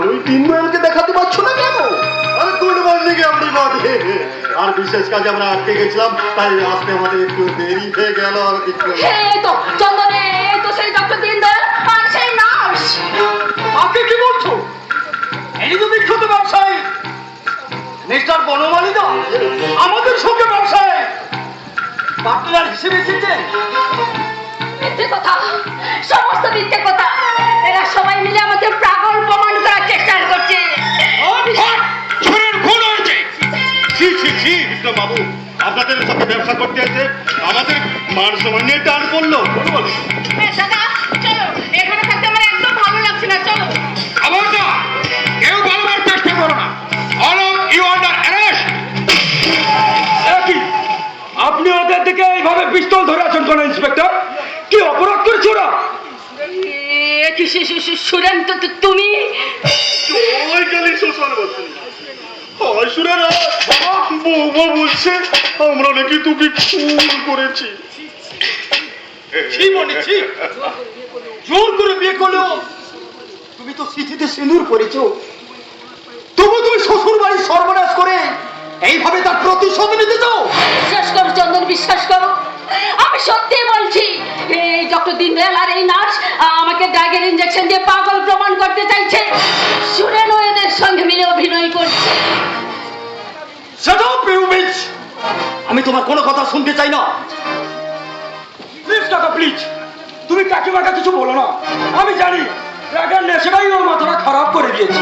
ওই দিনদয়ালকে দেখাতে পারছো না কেন? আরে গুড মর্নিং এভরিবডি। আর বিশেষ কাজে আমরা আটকে গেছিলাম, তাই আসতে আমাদের একটু দেরি হয়ে গেল। আর একটু এই তো চন্দনে, এই তো সেই ডক্টর দিনদয়াল আর সেই নার্স। আপনি কি বলছো? এই তো বিখ্যাত ব্যবসায়ী মিস্টার বনমালী দা আমাদের সঙ্গে ব্যবসায় পার্টনার হিসেবে এসেছেন। মিথ্যে কথা, সমস্ত মিথ্যে কথা। এরা সবাই মিলে আমাকে পাগল প্রমাণ করার চেষ্টা করছে। ভুল হয়েছে। ছি ছি ছি বাবু, আপনাদের সাথে ব্যবসা করতে এসে আমাদের মান সম্মান নিয়ে টান পড়লো। দাদা চলো, এখানে থাকতে আমার একদম ভালো লাগছে না, চলো। খবরদার কেউ বলবার চেষ্টা করো না। All of you under arrest. কি আপনি ওদের দিকে এইভাবে পিস্তল ধরে আছেন কেন ইন্সপেক্টর? কি অপরাধ করেছে ওরা? সুরেন, তুমি? ওই কালি শোষণ বলছেন। অসুরেরা বৌমা বলছে আমরা নাকি তোকে খুন করেছি। ছি মনে ছি, জোর করে বিয়ে করলো। তুমি তো স্মৃতিতে সিঁদুর পড়েছ, তবু তুমি শ্বশুর বাড়ি সর্বনাশ করে এইভাবে তার প্রতিশোধ নিতে চাও? বিশ্বাস করো চন্দন, বিশ্বাস করো, আমি সত্যি বলছি। এই ডক্টর দিনদয়াল আর এই নার্স আমাকে ড্রাগের ইঞ্জেকশন দিয়ে পাগল প্রমাণ করতে চাইছে। সুরেনও এদের সঙ্গে মিলে অভিনয় করছে। Shut up, you bitch! আমি তোমার কোনো কথা শুনতে চাই না। প্লিজ টাকা প্লিজ, তুমি কাকিমাকে কিছু বলো না। আমি জানি ড্রাগন নেশাটাই ওর মাথাটা খারাপ করে দিয়েছে।